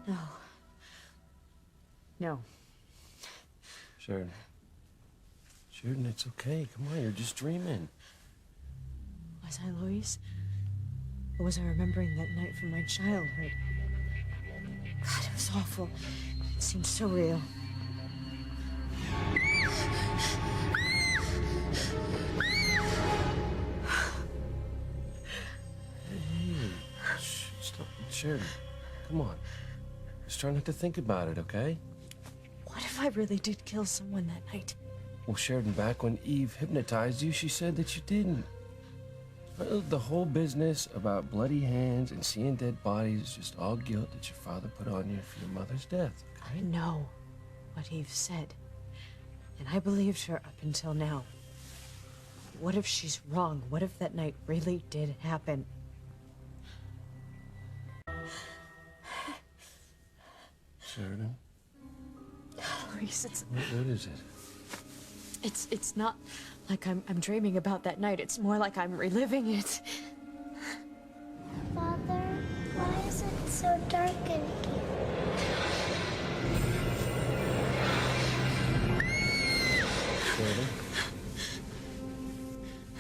No. No. Sheridan. Sheridan, it's okay. Come on, you're just dreaming. Was I Louise? Or was I remembering that night from my childhood? God, it was awful. It seemed so real. Hey, stop. Sheridan, come on. Just try not to think about it, okay? What if I really did kill someone that night? Well, Sheridan, back when Eve hypnotized you, she said that you didn't. The whole business about bloody hands and seeing dead bodies is just all guilt that your father put on you for your mother's death, okay? I know what Eve said, and I believed her up until now. What if she's wrong? What if that night really did happen? Sheridan? Louise, it's... What is it? It's not like I'm dreaming about that night. It's more like I'm reliving it. Father, why is it so dark in here? Sheridan?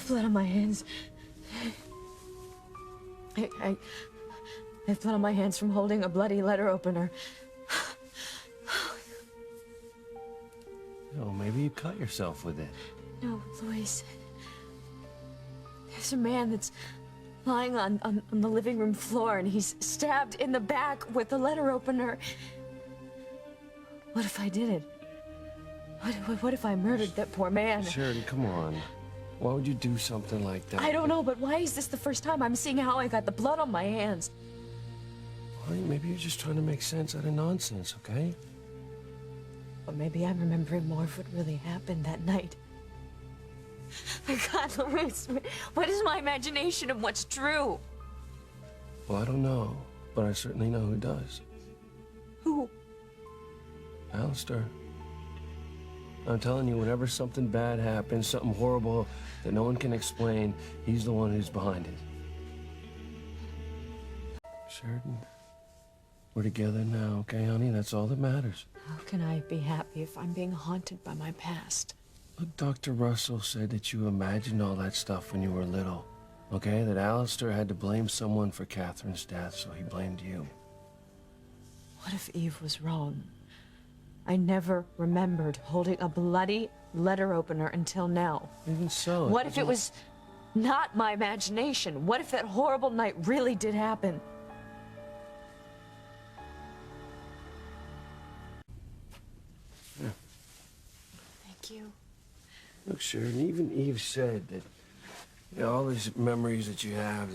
Blood on my hands. I have blood on my hands from holding a bloody letter opener. Oh, maybe you cut yourself with it. No, Louise. There's a man that's lying on the living room floor, and he's stabbed in the back with a letter opener. What if I did it? What if I murdered that poor man? Sheridan, come on. Why would you do something like that? I don't know, but why is this the first time I'm seeing how I got the blood on my hands? Well, maybe you're just trying to make sense out of nonsense, okay? Or maybe I'm remembering more of what really happened that night. My God, Louise, what is my imagination of what's true? Well, I don't know, but I certainly know who does. Who? Alistair. I'm telling you, whenever something bad happens, something horrible that no one can explain, he's the one who's behind it. Sheridan, we're together now, okay, honey? That's all that matters. How can I be happy if I'm being haunted by my past? Look, Dr. Russell said that you imagined all that stuff when you were little, okay? That Alistair had to blame someone for Catherine's death, so he blamed you. What if Eve was wrong? I never remembered holding a bloody letter opener until now. Even so... What if it was not my imagination? What if that horrible night really did happen? Yeah. Thank you. Look, Sheridan, even Eve said that, you know, all these memories that you have,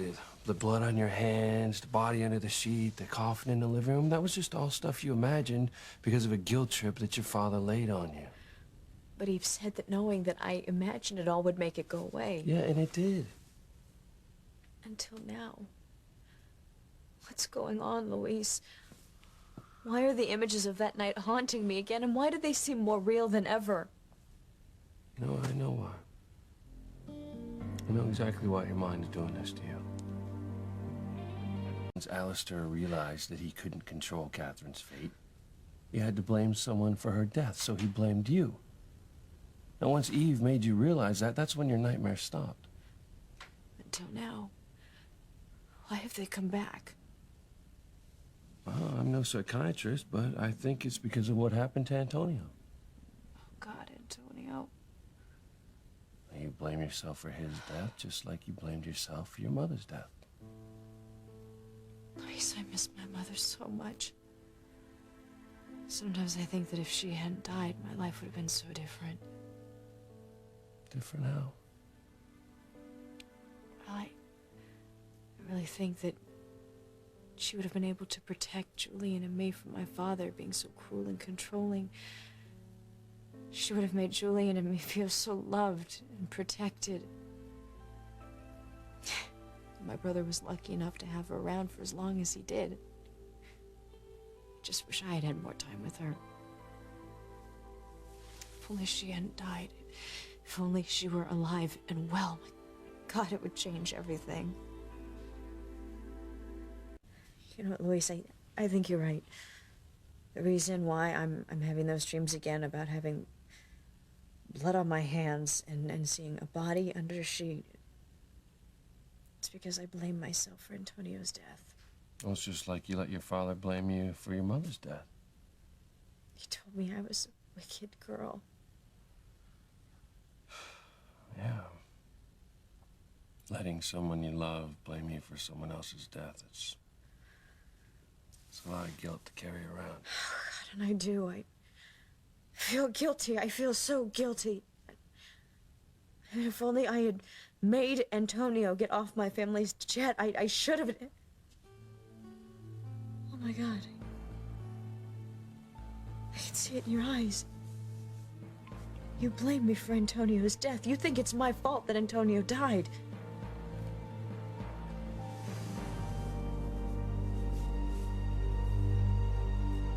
the blood on your hands, the body under the sheet, the coffin in the living room, that was just all stuff you imagined because of a guilt trip that your father laid on you. But Eve said that knowing that I imagined it all would make it go away. Yeah, and it did. Until now. What's going on, Louise? Why are the images of that night haunting me again, and why do they seem more real than ever? No, I know why. I know exactly why your mind is doing this to you. Once Alistair realized that he couldn't control Catherine's fate, he had to blame someone for her death, so he blamed you. Now, once Eve made you realize that, that's when your nightmare stopped. Until now. Why have they come back? Well, I'm no psychiatrist, but I think it's because of what happened to Antonio. Oh, God, Antonio. You blame yourself for his death, just like you blamed yourself for your mother's death. Louise, I miss my mother so much. Sometimes I think that if she hadn't died, my life would have been so different. Different how? Well, I really think that she would have been able to protect Julian and me from my father being so cruel and controlling. She would have made Julian and me feel so loved and protected. My brother was lucky enough to have her around for as long as he did. I just wish I had had more time with her. If only she hadn't died. If only she were alive and well. My God, it would change everything. You know what, Louise, I think you're right. The reason why I'm having those dreams again about having blood on my hands and seeing a body under a sheet, it's because I blame myself for Antonio's death. Well, it's just like you let your father blame you for your mother's death. He told me I was a wicked girl. Yeah. Letting someone you love blame you for someone else's death, it's a lot of guilt to carry around. Oh, God, and I do. I feel guilty. I feel so guilty. And if only I had made Antonio get off my family's jet, I should have. Oh my God. I can see it in your eyes. You blame me for Antonio's death. You think it's my fault that Antonio died.